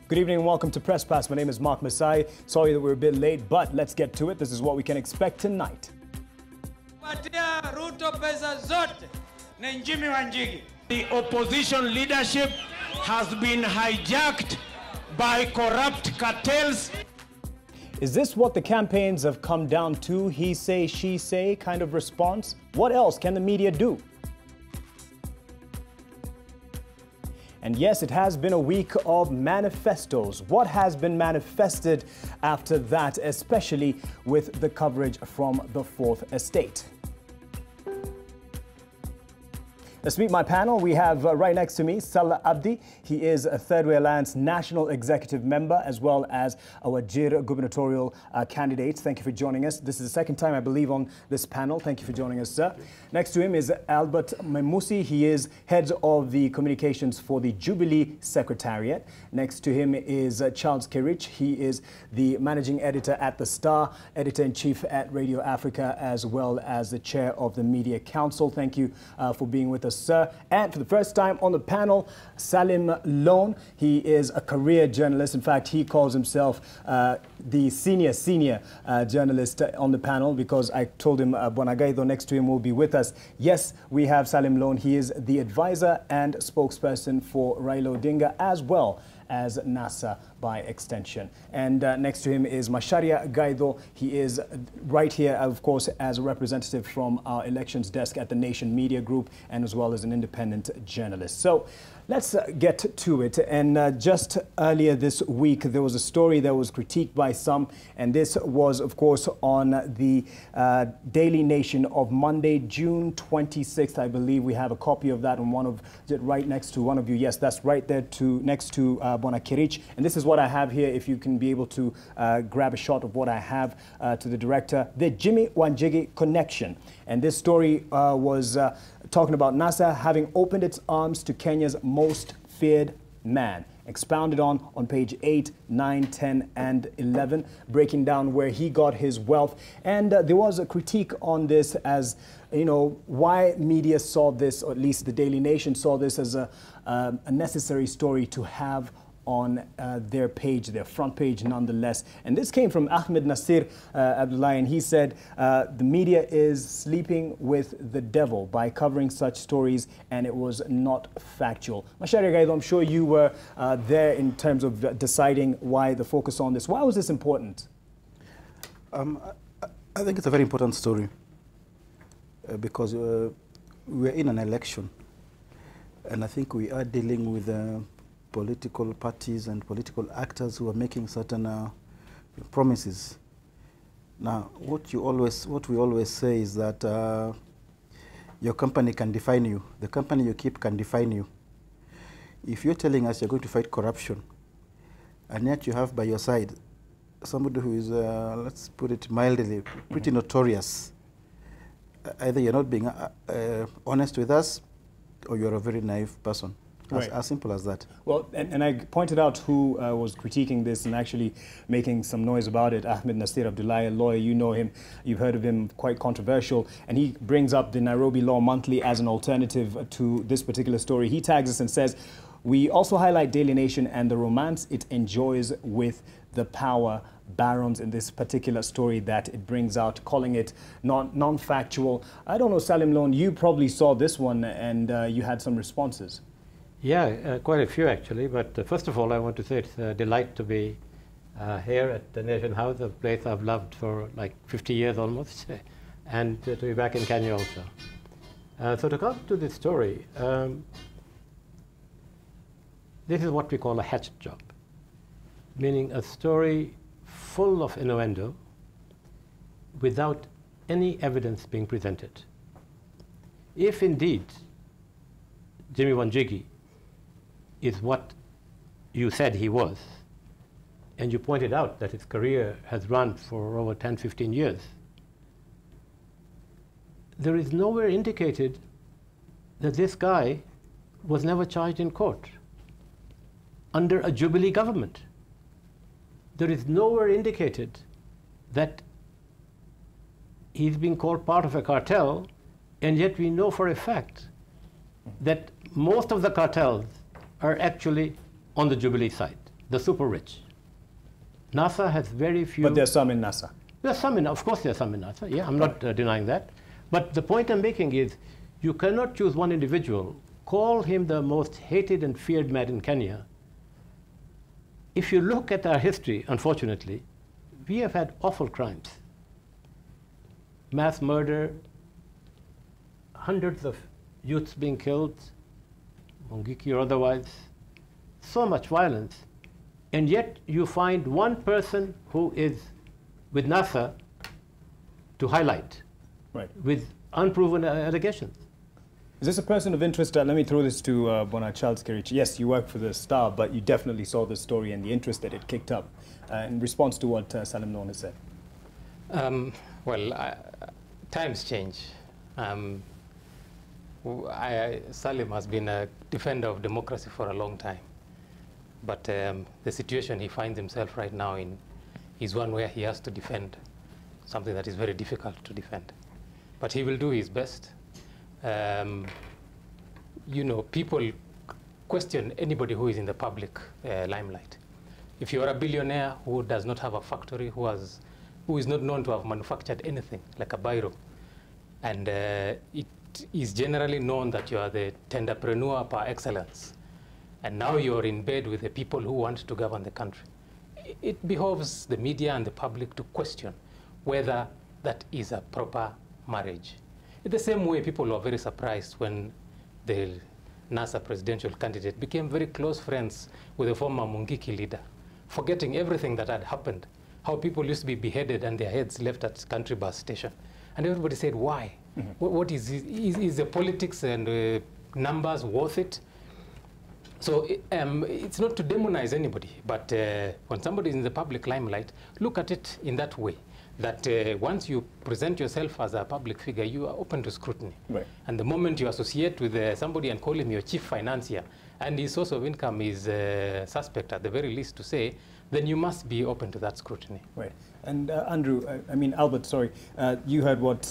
Good evening and welcome to Press Pass. My name is Masai. Sorry that we're a bit late, but let's get to it. This is what we can expect tonight. The opposition leadership has been hijacked by corrupt cartels. Is this what the campaigns have come down to? He say, she say kind of response? What else can the media do? And yes, it has been a week of manifestos. What has been manifested after that, especially with the coverage from the Fourth Estate? Let's meet my panel. We have right next to me, Salah Abdi. He is a Third Way Alliance National Executive Member, as well as a Wajir gubernatorial candidate. Thank you for joining us. This is the second time, I believe, on this panel. Thank you for joining us, sir. Next to him is Albert Memusi. He is head of the communications for the Jubilee Secretariat. Next to him is Charles Kerich. He is the managing editor at The Star, editor-in-chief at Radio Africa, as well as the chair of the Media Council. Thank you for being with us, sir. And for the first time on the panel, Salim Lone. He is a career journalist. In fact, he calls himself the senior journalist on the panel, because I told him Macharia Gaitho next to him will be with us. Yes, we have Salim Lone. He is the advisor and spokesperson for Raila Odinga, as well as NASA by extension. And next to him is Macharia Gaitho. He is right here, of course, as a representative from our elections desk at the Nation Media Group, and as well as an independent journalist. So let's get to it. And just earlier this week, there was a story that was critiqued by some, and this was, of course, on the Daily Nation of Monday, June 26th. I believe we have a copy of that on one of, right next to one of you. Yes, that's right there next to Kerich. And this is what I have here, if you can be able to grab a shot of what I have to the director, the Jimmy Wanjigi connection. And this story was talking about NASA having opened its arms to Kenya's most feared man. Expounded on page 8, 9, 10, and 11, breaking down where he got his wealth. And there was a critique on this, as, you know, why media saw this, or at least the Daily Nation saw this as a necessary story to have on their page, their front page nonetheless. And this came from Ahmed Nasir Abdullah, and he said the media is sleeping with the devil by covering such stories, and it was not factual. Macharia Gaitho, I'm sure you were there in terms of deciding why the focus on this. Why was this important? I think it's a very important story because we're in an election, and I think we are dealing with political parties and political actors who are making certain promises. Now, what we always say is that your company can define you. The company you keep can define you. If you're telling us you're going to fight corruption, and yet you have by your side somebody who is, let's put it mildly, pretty notorious, either you're not being honest with us, or you're a very naive person. Right. As simple as that. Well, and I pointed out who was critiquing this and actually making some noise about it. Ahmed Nasir Abdullah, a lawyer, you know him, you've heard of him, quite controversial. And he brings up the Nairobi Law Monthly as an alternative to this particular story. He tags us and says, we also highlight Daily Nation and the romance it enjoys with the power barons in this particular story that it brings out, calling it non-factual. I don't know, Salim Lone, you probably saw this one and you had some responses. Yeah, quite a few actually, but first of all I want to say it's a delight to be here at the Nation House, a place I've loved for like 50 years almost, and to be back in Kenya also. So to come to this story, this is what we call a hatchet job, meaning a story full of innuendo without any evidence being presented. If indeed Jimmy Wanjigi is what you said he was, and you pointed out that his career has run for over 10, 15 years, there is nowhere indicated that this guy was never charged in court under a Jubilee government. There is nowhere indicated that he's being called part of a cartel, and yet we know for a fact that most of the cartels are actually on the Jubilee side. the super rich. NASA has very few. But there's some in NASA. There's some in, of course there's some in NASA, yeah, I'm not denying that. But the point I'm making is you cannot choose one individual, call him the most hated and feared man in Kenya. If you look at our history, unfortunately, we have had awful crimes. Mass murder, hundreds of youths being killed, Mungiki or otherwise, so much violence. And yet you find one person who is with NASA to highlight, right, with unproven allegations. Is this a person of interest? Let me throw this to Bona Charles Kerich. Yes, you work for the Star, but you definitely saw the story and the interest that it kicked up in response to what Salim Lone has said. Times change. Salim has been a defender of democracy for a long time. But the situation he finds himself right now in is one where he has to defend something that is very difficult to defend. But he will do his best. You know, people question anybody who is in the public limelight. If you are a billionaire who does not have a factory, who is not known to have manufactured anything, like a biro, and it is generally known that you are the tenderpreneur par excellence, and now you're in bed with the people who want to govern the country, it behoves the media and the public to question whether that is a proper marriage. In the same way, people were very surprised when the NASA presidential candidate became very close friends with the former Mungiki leader, forgetting everything that had happened, how people used to be beheaded and their heads left at country bus station. And everybody said, why? Mm-hmm. What is the politics and numbers worth it? So it's not to demonize anybody, but when somebody is in the public limelight, look at it in that way, that once you present yourself as a public figure, you are open to scrutiny. Right. And the moment you associate with somebody and call him your chief financier, and his source of income is suspect at the very least to say, then you must be open to that scrutiny. Right. And Albert, sorry, you heard what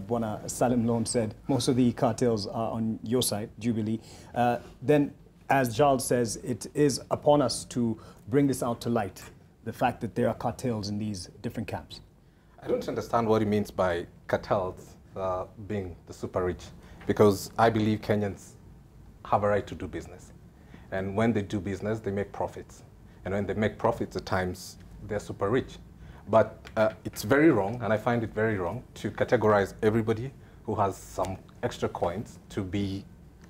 Bwana Salim Lone said. Most of the cartels are on your side, Jubilee. Then, as Charles says, it is upon us to bring this out to light, the fact that there are cartels in these different camps. I don't understand what he means by cartels being the super rich, because I believe Kenyans have a right to do business. And when they do business, they make profits. And when they make profits, at times, they're super rich. But it's very wrong, and I find it very wrong, to categorize everybody who has some extra coins to be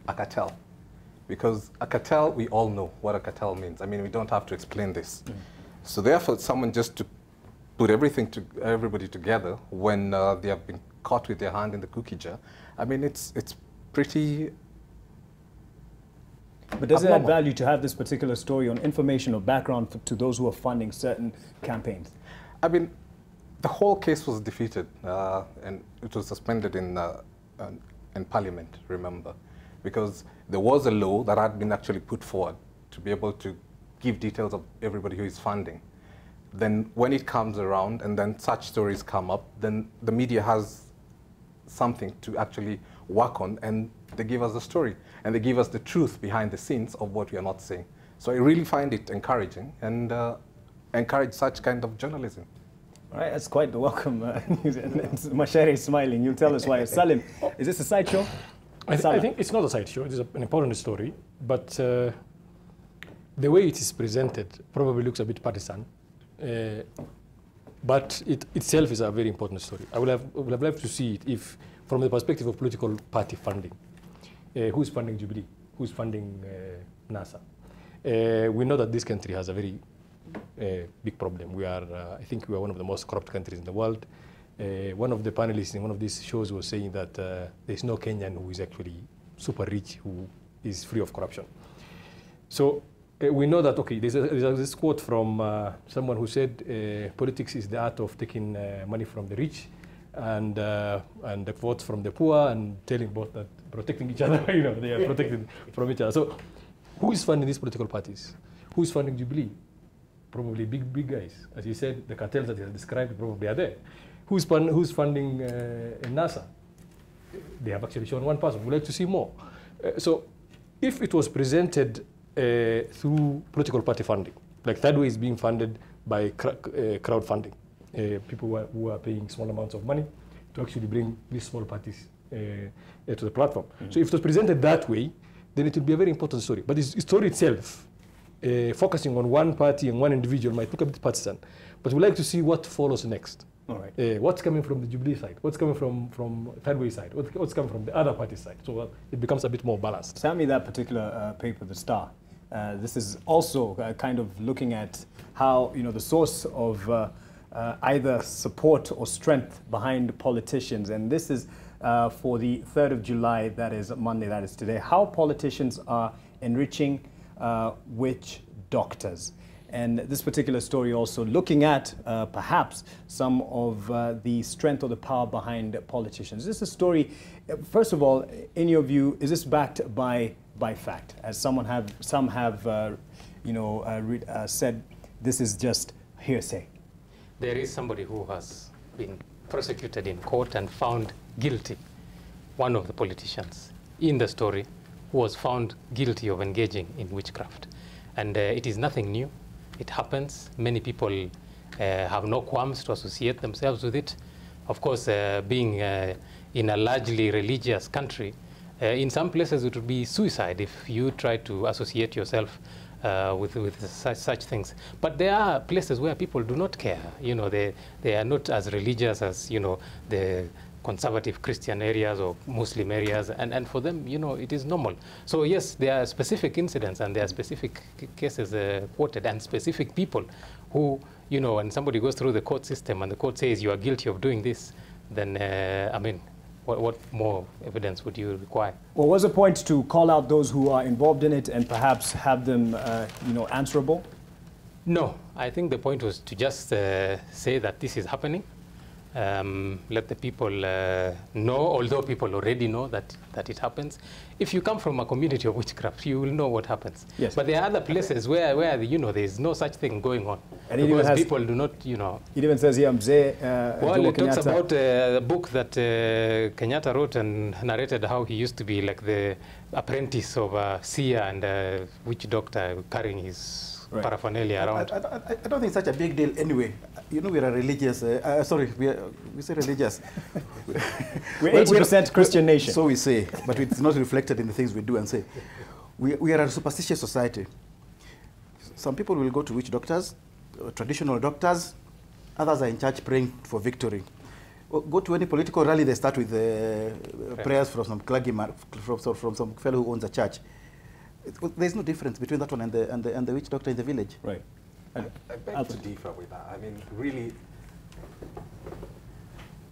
a cartel. Because a cartel, we all know what a cartel means. I mean, we don't have to explain this. Mm. So therefore, someone just to put everybody together when they have been caught with their hand in the cookie jar, I mean, it's pretty. But does it add value to have this particular story on information or background to those who are funding certain campaigns? I mean, the whole case was defeated, and it was suspended in Parliament, remember, because there was a law that had been actually put forward to be able to give details of everybody who is funding. Then when it comes around and then such stories come up, then the media has something to actually work on, and they give us the story, and they give us the truth behind the scenes of what we are not saying. So I really find it encouraging, and encourage such kind of journalism. All right, that's quite the welcome news. Macharia is smiling. You'll tell us why. Salim, is this a sideshow? I think it's not a sideshow. It is an important story, but the way it is presented probably looks a bit partisan. But it itself is a very important story. I would have loved to see it if, from the perspective of political party funding, who's funding Jubilee, who's funding NASA. We know that this country has a very big problem. We are, I think we are one of the most corrupt countries in the world. One of the panelists in one of these shows was saying that there's no Kenyan who is actually super rich, who is free of corruption. So we know that, okay, there's this quote from someone who said, politics is the art of taking money from the rich and the votes from the poor, and telling both that protecting each other, you know, they are protected from each other. So who is funding these political parties? Who is funding Jubilee? Probably big guys. As you said, the cartels that you have described probably are there. Who's funding NASA? They have actually shown one person. We'd like to see more. So if it was presented through political party funding, Like Third Way is being funded by crowdfunding. People who are paying small amounts of money to actually bring these small parties to the platform. So if it was presented that way, then it would be a very important story. But the story itself, focusing on one party and one individual, might look a bit partisan. But we'd like to see what follows next. All right. What's coming from the Jubilee side? What's coming from Third Way side? What's coming from the other party side? So it becomes a bit more balanced. Tell me that particular paper, The Star. This is also kind of looking at how, the source of either support or strength behind politicians. And this is for the 3rd of July, that is Monday, that is today, how politicians are enriching witch doctors. And this particular story also looking at perhaps some of the strength or the power behind politicians. Is this a story, first of all, in your view, is this backed by fact? As some have said, this is just hearsay. There is somebody who has been prosecuted in court and found guilty. One of the politicians in the story was found guilty of engaging in witchcraft. And it is nothing new. It happens. Many people have no qualms to associate themselves with it. Of course, being in a largely religious country, in some places it would be suicide if you try to associate yourself with such things. But there are places where people do not care. They are not as religious as, the conservative Christian areas or Muslim areas, and for them, it is normal. So yes, there are specific incidents and there are specific cases quoted and specific people who, when somebody goes through the court system and the court says you are guilty of doing this, then, what more evidence would you require? Well, was the point to call out those who are involved in it and perhaps have them, answerable? No, I think the point was to just say that this is happening. Let the people know, although people already know that it happens. If you come from a community of witchcraft, you will know what happens. Yes. But there are other places where there is no such thing going on. And because people do not, It even says here, well, it talks about a book that Kenyatta wrote and narrated how he used to be like the apprentice of a seer and a witch doctor carrying his paraphernalia around. I don't think it's such a big deal anyway. We're a religious, we say religious. We're 80% Christian nation. So we say, but it's not reflected in the things we do and say. We are a superstitious society. Some people will go to witch doctors, traditional doctors. Others are in church praying for victory. Go to any political rally, they start with prayers from some clergyman, from some fellow who owns a church. There's no difference between that one and the witch doctor in the village. Right. I beg to differ with that. I mean, really,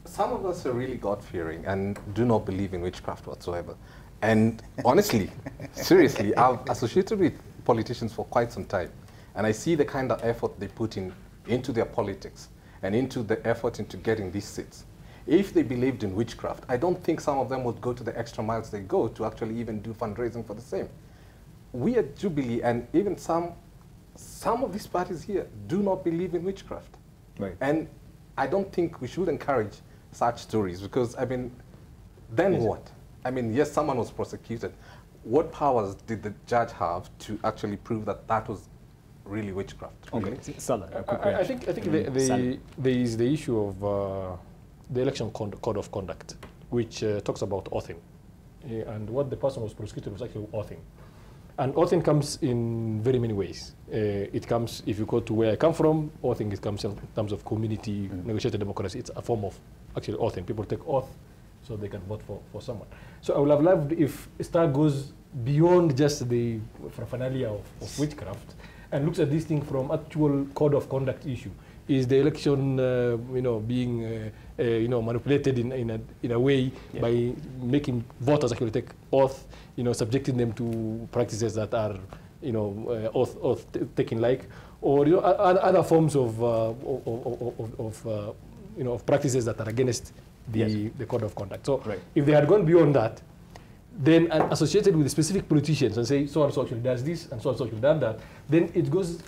some of us are really God-fearing and do not believe in witchcraft whatsoever. And honestly, seriously, I've associated with politicians for quite some time. And I see the kind of effort they put into their politics and into the effort into getting these seats. If they believed in witchcraft, I don't think some of them would go to the extra miles they go to actually even do fundraising for the same. We at Jubilee and even some of these parties here do not believe in witchcraft. Right. And I don't think we should encourage such stories because, then what? Yes, someone was prosecuted. What powers did the judge have to actually prove that that was really witchcraft? Okay. Really? Salah, I think there is the issue of the election code of conduct, which talks about oathing. And what the person was prosecuted was actually oathing. And oathing comes in very many ways. It comes, if you go to where I come from, oathing comes in terms of community, negotiated democracy. It's a form of actually oathing. People take oath so they can vote for someone. So I would have loved if Star goes beyond just the paraphernalia of witchcraft and looks at this thing from actual code of conduct issue. Is the election, being, manipulated in a way by making voters actually take oath, subjecting them to practices that are, oath taking like, or other forms of practices that are against the code of conduct. So if they had gone beyond that, then associated with specific politicians and say so and so actually does this and so actually done that, then it goes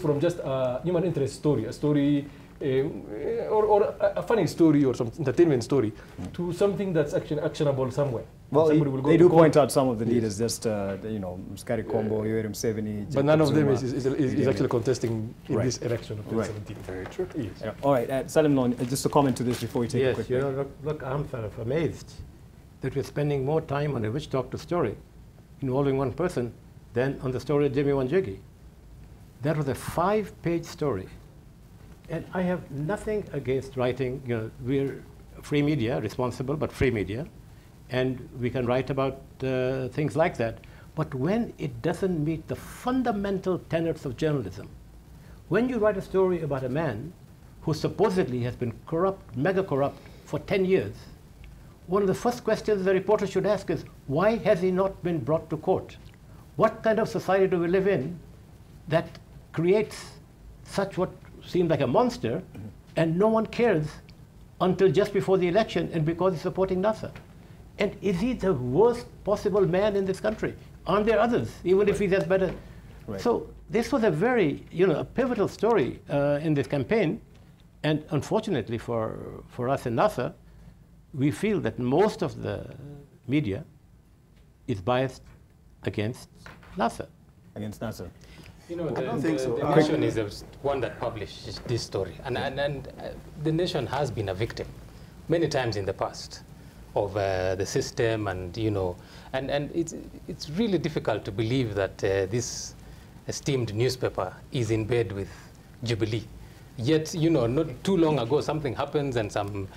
from just a human interest story, a story or a funny story or some entertainment story to something that's actually actionable somewhere. Well, they do point out some of the leaders, just, you know, Skari Kombo, Yoweri Museveni. But none of them is actually contesting in this election of 2017. Very true. Yes. Yeah. All right, Salim Lone, just a comment to this before we take a quick break. Yes, you know, look, I'm sort of amazed that we're spending more time on a witch doctor story involving one person than on the story of Jimmy Wanjigi. That was a 5-page story. And I have nothing against writing, you know, we're free media, responsible, but free media. And we can write about things like that. But when it doesn't meet the fundamental tenets of journalism, when you write a story about a man who supposedly has been corrupt, mega corrupt for 10 years, one of the first questions the reporter should ask is, why has he not been brought to court? What kind of society do we live in that creates such what seems like a monster, and no one cares until just before the election and because he's supporting NASA? And is he the worst possible man in this country? Aren't there others, even if he's as better? Right. So this was a very, you know, a pivotal story in this campaign. And unfortunately for us in NASA, we feel that most of the media is biased against NASA. Against NASA. You know, I don't think so. The Nation is the one that published this story. And the Nation has been a victim many times in the past of the system, and you know, and it's really difficult to believe that this esteemed newspaper is in bed with Jubilee. Yet, you know, not too long ago, something happens and some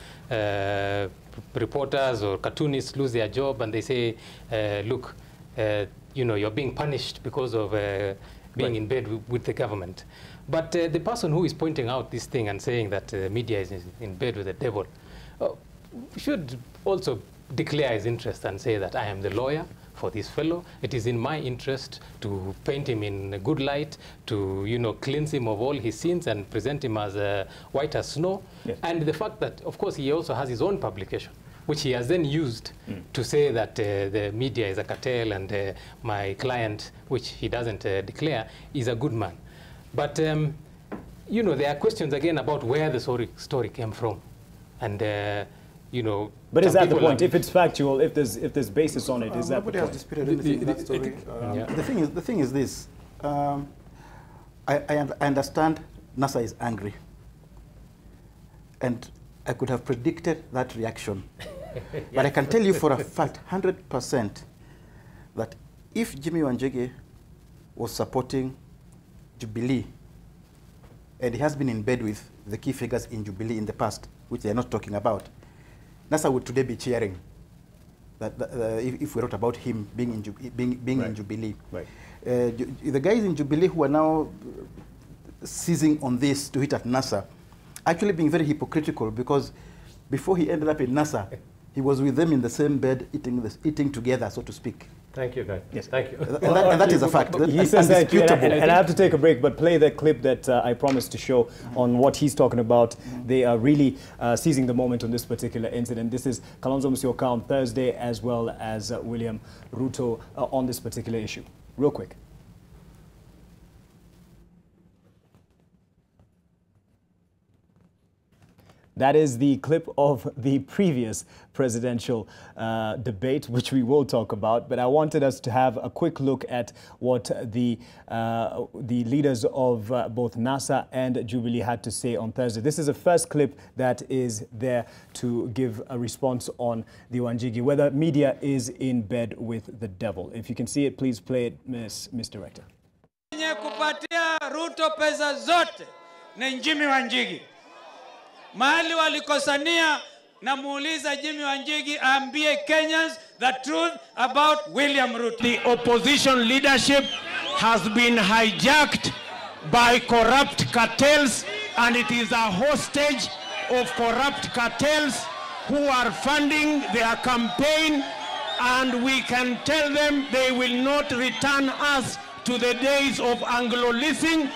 reporters or cartoonists lose their job, and they say, look, you know, you're being punished because of being in bed with the government. But the person who is pointing out this thing and saying that media is in bed with the devil should also declare his interest and say that I am the lawyer for this fellow. It is in my interest to paint him in a good light, to, you know, cleanse him of all his sins and present him as white as snow. Yes. And the fact that, of course, he also has his own publication, which he has then used to say that the media is a cartel and my client, which he doesn't declare, is a good man. But, you know, there are questions again about where the story came from. And, you know, but is that the point? If it's factual, if there's basis on it, is that the point? Nobody has disputed anything in that story. The thing is this. I understand NASA is angry, and I could have predicted that reaction. But I can tell you for a fact, 100%, that if Jimmy Wanjigi was supporting Jubilee, and he has been in bed with the key figures in Jubilee in the past, which they are not talking about, NASA would today be cheering that if we wrote about him being in Jubilee. Right. The guys in Jubilee who are now seizing on this to hit at NASA, actually being very hypocritical, because before he ended up in NASA, he was with them in the same bed, eating together, so to speak. Thank you, guys. Yes. Thank you. And that is a fact. He says that, and I have to take a break, but play the clip that I promised to show on what he's talking about. They are really seizing the moment on this particular incident. This is Kalonzo Musyoka on Thursday, as well as William Ruto on this particular issue. Real quick. That is the clip of the previous presidential debate, which we will talk about. But I wanted us to have a quick look at what the leaders of both NASA and Jubilee had to say on Thursday. This is the first clip that is there to give a response on the Wanjigi, whether media is in bed with the devil. If you can see it, please play it, Miss Director. Kupatia Ruto pesa zote na Jimmy Wanjigi. Mahali walikosania, namuuliza Jimmy Wanjigi aambie Kenyans the truth about William Ruto. The opposition leadership has been hijacked by corrupt cartels, and it is a hostage of corrupt cartels who are funding their campaign, and we can tell them they will not return us to the days of Anglo-leasing.